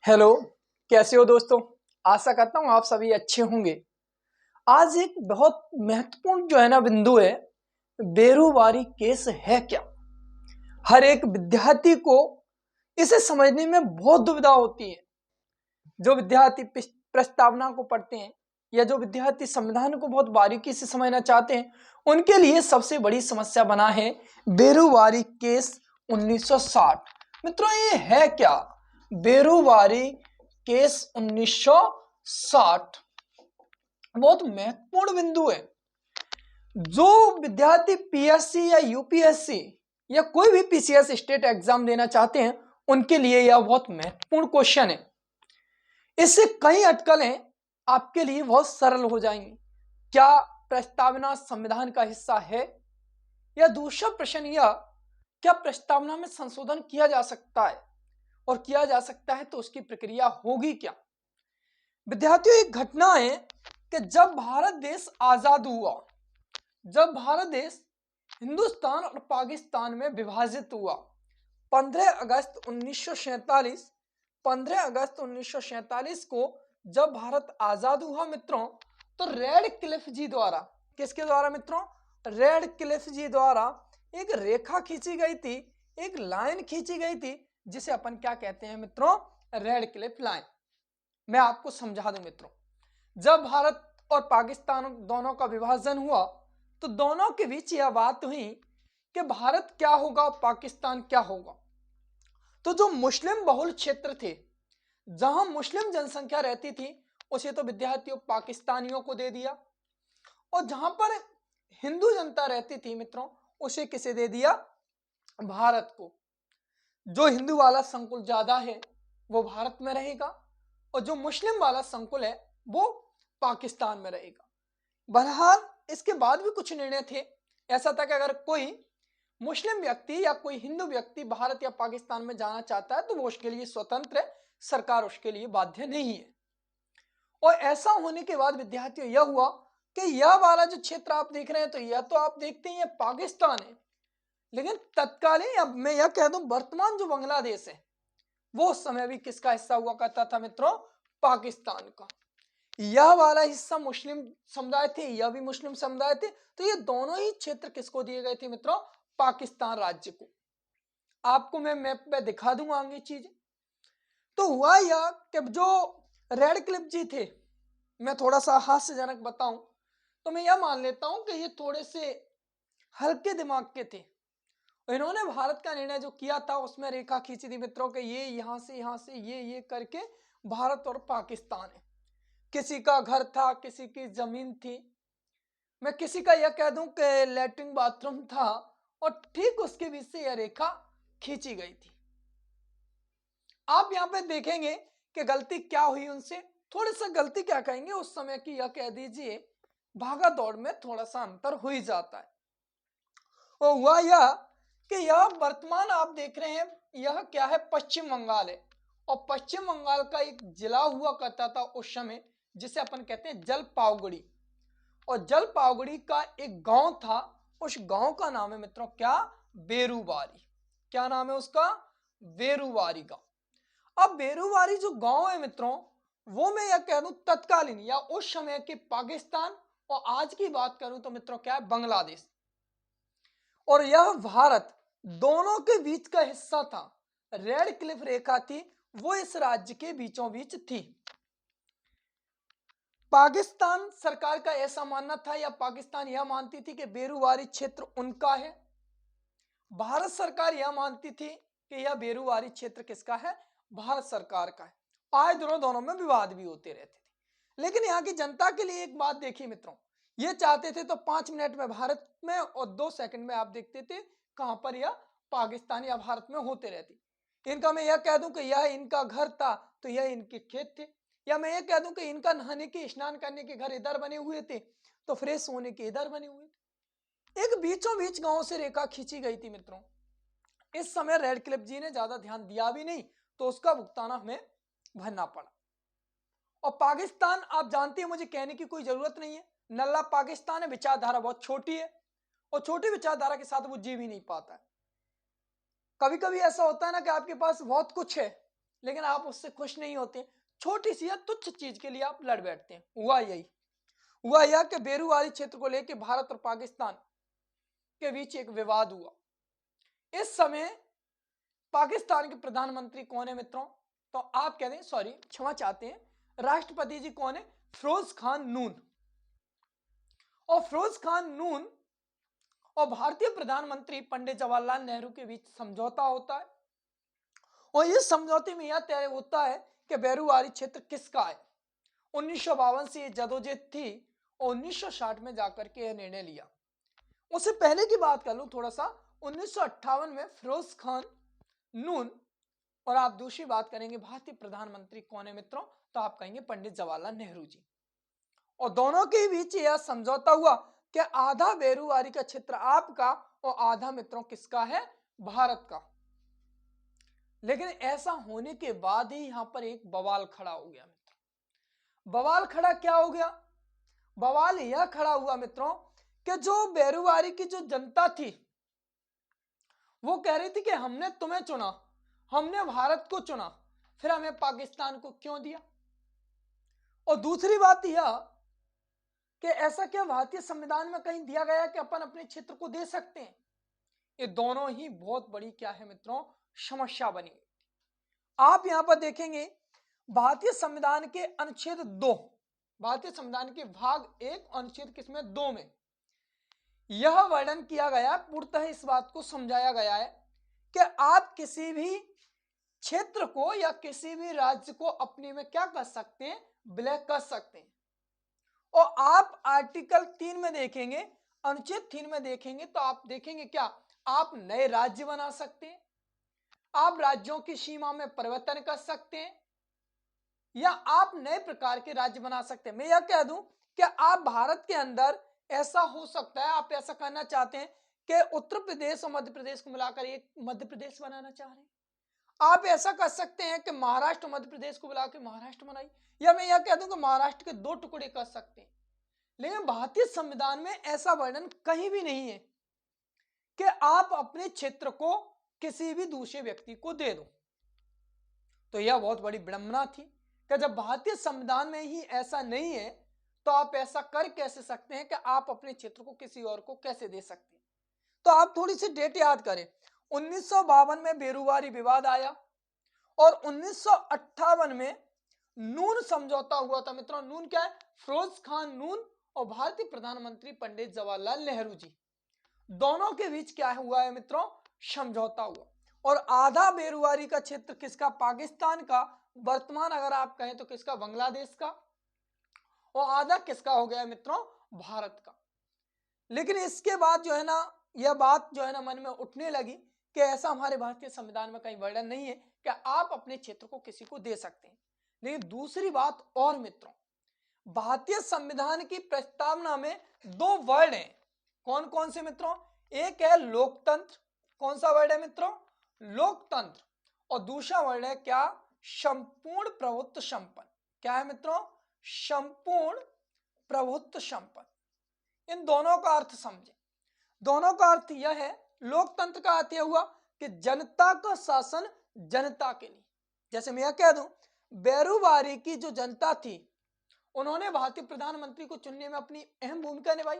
Hello, कैसे हो दोस्तों। आशा करता हूँ आप सभी अच्छे होंगे। आज एक बहुत महत्वपूर्ण जो है ना बिंदु है, बेरोजगारी केस है क्या। हर एक विद्यार्थी को इसे समझने में बहुत दुविधा होती है। जो विद्यार्थी प्रस्तावना को पढ़ते हैं या जो विद्यार्थी संविधान को बहुत बारीकी से समझना चाहते हैं, उनके लिए सबसे बड़ी समस्या बना है बेरोजगारी केस 1960। मित्रों, ये है क्या बेरोजगारी केस 1960? बहुत महत्वपूर्ण बिंदु है। जो विद्यार्थी पीएससी या यूपीएससी या कोई भी पीसीएस स्टेट एग्जाम देना चाहते हैं, उनके लिए यह बहुत महत्वपूर्ण क्वेश्चन है। इससे कई अटकलें आपके लिए बहुत सरल हो जाएंगी। क्या प्रस्तावना संविधान का हिस्सा है? या दूसरा प्रश्न, यह क्या प्रस्तावना में संशोधन किया जा सकता है, और किया जा सकता है तो उसकी प्रक्रिया होगी क्या? विद्यार्थियों, एक घटना है कि जब भारत देश आजाद हुआ, जब भारत देश हिंदुस्तान और पाकिस्तान में विभाजित हुआ 15 अगस्त 1947, 15 अगस्त 1947 को जब भारत आजाद हुआ मित्रों, तो रेड क्लिफ जी द्वारा, किसके द्वारा मित्रों? रेड क्लिफ जी द्वारा एक रेखा खींची गई थी, एक लाइन खींची गई थी, जिसे अपन क्या कहते हैं मित्रों? Red Cliff line. मैं आपको समझा दूं मित्रों, जब भारत और पाकिस्तान दोनों का विभाजन हुआ, तो दोनों के बीच यह बात हुई कि भारत क्या होगा, पाकिस्तान क्या होगा। तो जो मुस्लिम बहुल क्षेत्र थे, जहां मुस्लिम जनसंख्या रहती थी, उसे तो विद्यार्थियों पाकिस्तानियों को दे दिया, और जहां पर हिंदू जनता रहती थी मित्रों, उसे किसे दे दिया? भारत को। जो हिंदू वाला संकुल ज्यादा है वो भारत में रहेगा, और जो मुस्लिम वाला संकुल है वो पाकिस्तान में रहेगा। बहरहाल इसके बाद भी कुछ निर्णय थे। ऐसा था कि अगर कोई मुस्लिम व्यक्ति या कोई हिंदू व्यक्ति भारत या पाकिस्तान में जाना चाहता है तो वो उसके लिए स्वतंत्र है, सरकार उसके लिए बाध्य नहीं है। और ऐसा होने के बाद विद्यार्थियों यह हुआ कि यह वाला जो क्षेत्र आप देख रहे हैं, तो यह तो आप देखते हैं ये पाकिस्तान है, लेकिन तत्कालीन, अब मैं यह कह दूं वर्तमान जो बांग्लादेश है, वो उस समय भी किसका हिस्सा हुआ करता था मित्रों? पाकिस्तान का। यह वाला हिस्सा मुस्लिम समुदाय थे, यह भी मुस्लिम समुदाय थे, तो ये दोनों ही क्षेत्र किसको दिए गए थे मित्रों? पाकिस्तान राज्य को। आपको मैं मैप पे दिखा दूंगा आगे चीजें। तो हुआ यह कि जो रेड क्लिफ जी थे, मैं थोड़ा सा हास्यजनक बताऊं तो मैं यह मान लेता हूं कि ये थोड़े से हल्के दिमाग के थे। इन्होंने भारत का निर्णय जो किया था उसमें रेखा खींची थी मित्रों कि ये यहां से ये करके भारत और पाकिस्तान है। किसी का घर था, किसी की जमीन थी, मैं किसी का यह कह दूं कि लैट्रिन बाथरूम था, और ठीक उसके बीच से यह रेखा खींची गई थी। आप यहां पे देखेंगे कि गलती क्या हुई उनसे, थोड़ी सा गलती क्या कहेंगे उस समय की, यह कह दीजिए भागा दौड़ में थोड़ा सा अंतर हो ही जाता है। और हुआ यह कि यह वर्तमान आप देख रहे हैं, यह क्या है? पश्चिम बंगाल है, और पश्चिम बंगाल का एक जिला हुआ करता था उस समय, जिसे अपन कहते हैं जलपाईगुड़ी। और जलपाईगुड़ी का एक गांव था, उस गांव का नाम है मित्रों क्या? बेरुवारी। क्या नाम है उसका? बेरुवारी गांव। अब बेरुवारी जो गांव है मित्रों, वो मैं यह कह दूं तत्कालीन या उस समय के पाकिस्तान, और आज की बात करूं तो मित्रों क्या है? बांग्लादेश और यह भारत दोनों के बीच का हिस्सा था। रेड क्लिफ रेखा थी, वो इस राज्य के बीचों बीच थी। पाकिस्तान सरकार का ऐसा मानना था, या पाकिस्तान यह मानती थी कि बेरुवारी क्षेत्र उनका है। भारत सरकार यह मानती थी कि यह बेरुवारी क्षेत्र किसका है? भारत सरकार का है। आए दिनों दोनों में विवाद भी होते रहते थे, लेकिन यहाँ की जनता के लिए एक बात देखिए मित्रों, ये चाहते थे तो 5 मिनट में भारत में और 2 सेकंड में आप देखते थे कहां पर यह पाकिस्तान या भारत में होते रहती। इनका मैं यह कह दूं कि यह इनका घर था तो यह इनके खेत थे, या मैं ये कह दूं कि इनका नहाने के, स्नान करने के घर इधर बने हुए थे, तो फ्रेश होने के इधर बने हुए थे। एक बीचों बीच गांव से रेखा खींची गई थी मित्रों। इस समय रेड क्लिफ जी ने ज्यादा ध्यान दिया भी नहीं, तो उसका भुगतान हमें भरना पड़ा। और पाकिस्तान आप जानते हैं, मुझे कहने की कोई जरूरत नहीं है, नल्ला पाकिस्तान है, विचारधारा बहुत छोटी है, और छोटी विचारधारा के साथ वो जी भी नहीं पाता है। कभी कभी ऐसा होता है ना कि आपके पास बहुत कुछ है, लेकिन आप उससे खुश नहीं होते, छोटी सी या तुच्छ चीज के लिए आप लड़ बैठते हैं। हुआ यह कि बेरूवारी क्षेत्र को लेकर भारत और पाकिस्तान के बीच एक विवाद हुआ। इस समय पाकिस्तान के प्रधानमंत्री कौन है मित्रों? तो आप कह दें, सॉरी क्षमा चाहते हैं, राष्ट्रपति जी कौन है? फिरोज खान नून। और फिरोज खान नून और भारतीय प्रधानमंत्री पंडित जवाहरलाल नेहरू के बीच समझौता होता है और इस समझौते में यह तय होता है कि बेरूवारी क्षेत्र किसका है। 1952 से ये जदोजहद थी और 1960 में जाकर के यह निर्णय लिया। उससे पहले की बात कर लूं थोड़ा सा, 1958 में फिरोज खान नून और आप दूसरी बात करेंगे भारतीय प्रधानमंत्री कौन है मित्रों? तो आप कहेंगे पंडित जवाहरलाल नेहरू जी। और दोनों के बीच यह समझौता हुआ कि आधा बेरूवारी का क्षेत्र आपका और आधा मित्रों किसका है? भारत का। लेकिन ऐसा होने के बाद ही यहां पर एक बवाल खड़ा हो गया मित्रों। बवाल खड़ा क्या हो गया? बवाल यह खड़ा हुआ मित्रों कि जो बेरूवारी की जो जनता थी वो कह रही थी कि हमने तुम्हें चुना, हमने भारत को चुना, फिर हमें पाकिस्तान को क्यों दिया? और दूसरी बात यह कि ऐसा क्या भारतीय संविधान में कहीं दिया गया कि अपन अपने क्षेत्र को दे सकते हैं? ये दोनों ही बहुत बड़ी क्या है मित्रों? समस्या बनी हुई। आप यहां पर देखेंगे भारतीय संविधान के अनुच्छेद 2, भारतीय संविधान के भाग 1 अनुच्छेद किसमें? 2 में यह वर्णन किया गया, पूर्णतः इस बात को समझाया गया है कि आप किसी भी क्षेत्र को या किसी भी राज्य को अपने में क्या कर सकते हैं? विलय कर सकते हैं। और आप आर्टिकल 3 में देखेंगे, अनुच्छेद 3 में देखेंगे तो आप देखेंगे क्या? आप नए राज्य बना सकते हैं, आप राज्यों की सीमा में परिवर्तन कर सकते हैं, या आप नए प्रकार के राज्य बना सकते हैं। मैं यह कह दूं कि आप भारत के अंदर ऐसा हो सकता है, आप ऐसा करना चाहते हैं कि उत्तर प्रदेश और मध्य प्रदेश को मिलाकर एक मध्य प्रदेश बनाना चाह रहे हैं। आप ऐसा कर सकते हैं कि महाराष्ट्र मध्य प्रदेश को मिलाकर महाराष्ट्र बनाइए, या मैं यह कह दूं कि महाराष्ट्र के 2 टुकड़े कर सकते हैं। लेकिन भारतीय संविधान में ऐसा वर्णन कहीं भी नहीं है कि आप अपने क्षेत्र को किसी भी दूसरे व्यक्ति को दे दो। तो यह बहुत बड़ी विडंबना थी कि जब भारतीय संविधान में ही ऐसा नहीं है तो आप ऐसा कर कैसे सकते हैं कि आप अपने क्षेत्र को किसी और को कैसे दे सकते हैं? तो आप थोड़ी सी डेट याद करें। 1952 में बेरूवारी विवाद आया और 1958 में नून समझौता हुआ था मित्रों। नून क्या है? फिरोज खान नून और भारतीय प्रधानमंत्री पंडित जवाहरलाल नेहरू जी, दोनों के बीच क्या हुआ है मित्रों? समझौता हुआ। और आधा बेरूवारी का क्षेत्र किसका? पाकिस्तान का। वर्तमान अगर आप कहें तो किसका? बांग्लादेश का। और आधा किसका हो गया मित्रों? भारत का। लेकिन इसके बाद जो है ना, यह बात जो है ना मन में उठने लगी कि ऐसा हमारे भारतीय संविधान में कहीं वर्णन नहीं है कि आप अपने क्षेत्र को किसी को दे सकते हैं। लेकिन दूसरी बात और मित्रों, भारतीय संविधान की प्रस्तावना में 2 वर्ड हैं। कौन कौन से मित्रों? एक है लोकतंत्र। कौन सा वर्ड है मित्रों? लोकतंत्र। और दूसरा वर्ड है क्या? संपूर्ण प्रभुत्व संपन्न। क्या है मित्रों? संपूर्ण प्रभुत्व संपन्न। इन दोनों का अर्थ समझें। दोनों का अर्थ यह है, लोकतंत्र का अर्थ यह हुआ कि जनता का शासन जनता के लिए। जैसे मैं यह कह दूं, बेरूवारी की जो जनता थी उन्होंने भारतीय प्रधानमंत्री को चुनने में अपनी अहम भूमिका निभाई।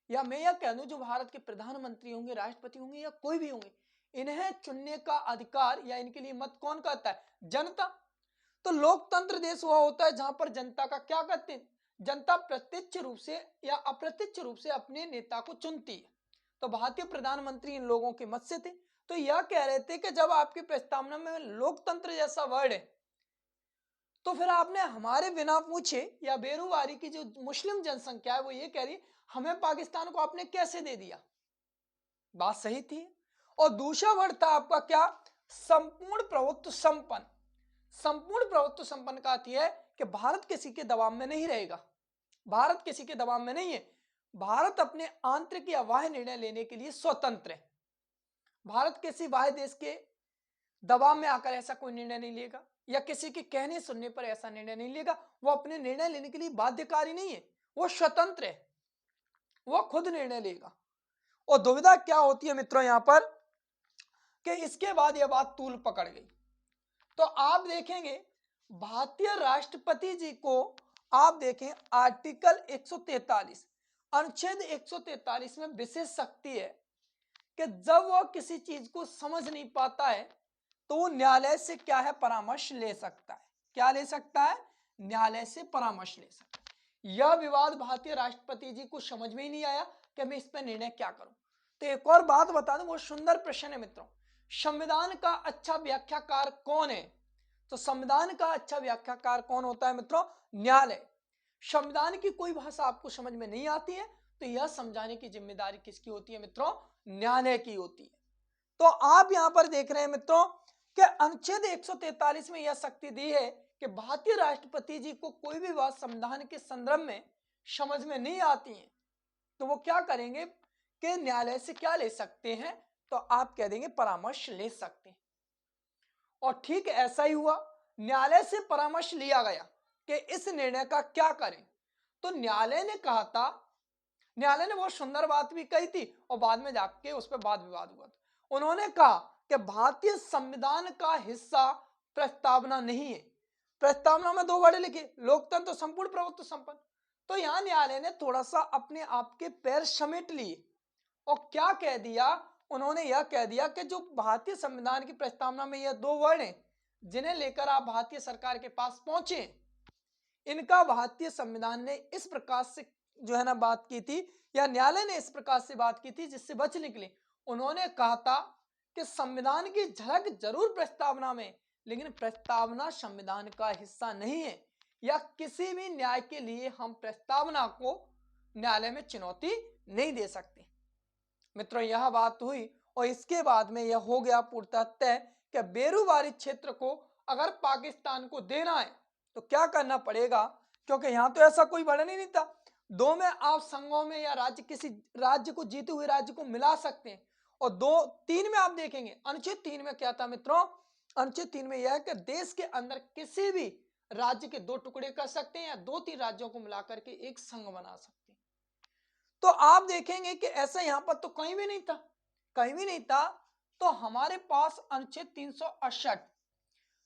या मैं यह कह दूं, जो भारत के प्रधानमंत्री होंगे, राष्ट्रपति होंगे या कोई भी होंगे, इन्हें चुनने का अधिकार या इनके लिए मत कौन करता है? जनता। तो लोकतंत्र देश हुआ होता है जहां पर जनता का क्या करते हैं? जनता प्रत्यक्ष रूप से या अप्रत्यक्ष रूप से अपने नेता को चुनती है। तो भारतीय प्रधानमंत्री इन लोगों के मत से थे। तो यह कह रहे थे कि जब आपकी प्रस्तावना में लोकतंत्र जैसा वर्ड है तो फिर आपने हमारे बिना पूछे, या बेरूवारी की जो मुस्लिम जनसंख्या है वो ये कह रही हमें पाकिस्तान को आपने कैसे दे दिया? बात सही थी। और दूसरा वर्ड था आपका क्या? संपूर्ण प्रभुत्व संपन्न। संपूर्ण प्रभुत्व संपन्न का अर्थ है कि भारत किसी के दबाव में नहीं रहेगा। भारत किसी के दबाव में नहीं है। भारत अपने आंतरिक या बाह्य निर्णय लेने के लिए स्वतंत्र है। भारत किसी बाह्य देश के दबाव में आकर ऐसा कोई निर्णय नहीं लेगा, या किसी के कहने सुनने पर ऐसा निर्णय नहीं लेगा। वो अपने निर्णय लेने के लिए बाध्यकारी नहीं है, वो स्वतंत्र है, वो खुद निर्णय लेगा। और दुविधा क्या होती है मित्रों यहां पर कि इसके बाद यह बात तूल पकड़ गई। तो आप देखेंगे भारतीय राष्ट्रपति जी को आप देखें आर्टिकल 143 अनुच्छेद 143 में विशेष शक्ति है कि जब वह किसी चीज को समझ नहीं पाता है तो वो न्यायालय से क्या है, परामर्श ले सकता है। क्या ले सकता है? न्यायालय से परामर्श ले सकता है। यह विवाद भारतीय राष्ट्रपति जी को समझ में ही नहीं आया कि मैं इस पर निर्णय क्या करूं। तो एक और बात बता दूं, बहुत सुंदर प्रश्न है मित्रों, संविधान का अच्छा व्याख्याकार कौन है? तो संविधान का अच्छा व्याख्याकार कौन होता है मित्रों? न्यायालय। संविधान की कोई भाषा आपको समझ में नहीं आती है तो यह समझाने की जिम्मेदारी किसकी होती है मित्रों? न्यायालय की होती है। तो आप यहां पर देख रहे हैं मित्रों कि अनुच्छेद 143 में यह शक्ति दी है कि भारतीय राष्ट्रपति जी को कोई भी बात संविधान के संदर्भ में समझ में नहीं आती है तो वो क्या करेंगे कि न्यायालय से क्या ले सकते हैं? तो आप कह देंगे परामर्श ले सकते हैं। और ठीक ऐसा ही हुआ, न्यायालय से परामर्श लिया गया कि इस निर्णय का क्या करें। तो न्यायालय ने कहा था, न्यायालय ने बहुत सुंदर बात भी कही थी और बाद में जाके उस पर वाद विवाद हुआ था। उन्होंने कहा कि भारतीय संविधान का हिस्सा प्रस्तावना नहीं है। प्रस्तावना में दो वर्ड लिखे, लोकतंत्र संपूर्ण प्रभुत्व संपन्न। तो यहां न्यायालय ने थोड़ा सा अपने आप के पैर समेट लिए और क्या कह दिया, उन्होंने यह कह दिया कि जो भारतीय संविधान की प्रस्तावना में यह दो वर्ड हैं जिन्हें लेकर आप भारतीय सरकार के पास पहुंचे, इनका भारतीय संविधान ने इस प्रकार से जो है ना बात की थी, या न्यायालय ने इस प्रकार से बात की थी जिससे बच निकले। उन्होंने कहा था कि संविधान की झलक जरूर प्रस्तावना में, लेकिन प्रस्तावना संविधान का हिस्सा नहीं है, या किसी भी न्याय के लिए हम प्रस्तावना को न्यायालय में चुनौती नहीं दे सकते। मित्रों यह बात हुई और इसके बाद में यह हो गया पूर्णतः तय कि बेरूबारी क्षेत्र को अगर पाकिस्तान को देना है तो क्या करना पड़ेगा, क्योंकि यहां तो ऐसा कोई वर्णन ही नहीं था। दो में आप संघों में या राज्य, किसी राज्य को, जीते हुए राज्य को मिला सकते हैं। और दो तीन में आप देखेंगे अनुच्छेद 3 में क्या था मित्रों? अनुच्छेद 3 में यह है कि देश के अंदर किसी भी राज्य के दो टुकड़े कर सकते हैं या दो तीन राज्यों को मिलाकर के एक संघ बना सकते हैं। तो आप देखेंगे कि ऐसा यहां पर तो कहीं भी नहीं था, कहीं भी नहीं था। तो हमारे पास अनुच्छेद 368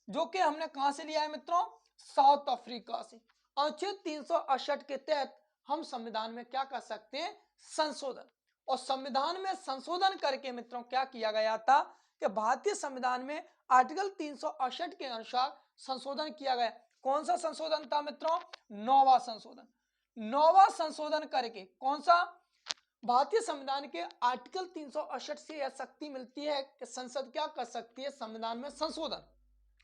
जो कि हमने कहां से लिया है मित्रों? साउथ अफ्रीका से। अनुच्छेद 368 के तहत हम संविधान में क्या कर सकते हैं? संशोधन। और संविधान में संशोधन करके मित्रों क्या किया गया था कि भारतीय संविधान में आर्टिकल 368 के अनुसार संशोधन किया गया। कौन सा संशोधन था मित्रों? नौवां संशोधन। नौवां संशोधन करके कौन सा? भारतीय संविधान के आर्टिकल 368 से यह शक्ति मिलती है कि संसद क्या कर सकती है? संविधान में संशोधन।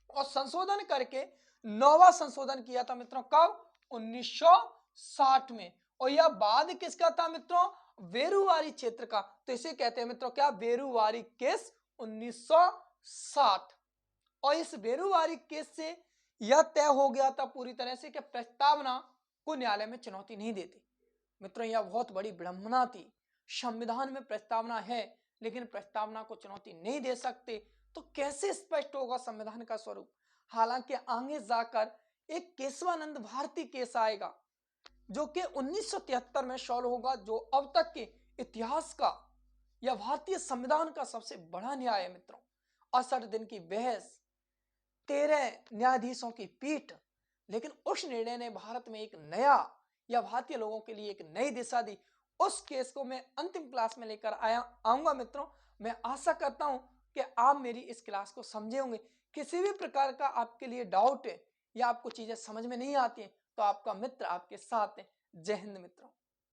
और संशोधन करके नौवां संशोधन किया था मित्रों, कब? 1960 में। और यह बाद किसका था मित्रों? बेरूवारी क्षेत्र का। तो इसे कहते हैं मित्रों क्या? बेरूवारी केस 1960। और इस बेरूवारी केस से यह तय हो गया था पूरी तरह से कि प्रस्तावना को न्यायालय में चुनौती नहीं देती। मित्रों यह बहुत बड़ी विडंबना थी। संविधान में प्रस्तावना है लेकिन प्रस्तावना को चुनौती नहीं दे सकते, तो कैसे स्पष्ट होगा संविधान का स्वरूप? हालांकि आगे जाकर एक केशवानंद भारती केस आएगा जो कि 1973 में सॉल्व होगा, जो अब तक के इतिहास का या भारतीय संविधान का सबसे बड़ा न्याय है मित्रों। 68 दिन की बहस, 13 न्यायाधीशों की पीठ, लेकिन उस निर्णय ने भारत में एक नया या भारतीय लोगों के लिए एक नई दिशा दी। उस केस को मैं अंतिम क्लास में लेकर आऊंगा मित्रों। मैं आशा करता हूं कि आप मेरी इस क्लास को समझे होंगे। किसी भी प्रकार का आपके लिए डाउट है या आपको चीजें समझ में नहीं आती हैं तो आपका मित्र आपके साथ है। जय हिंद मित्रों।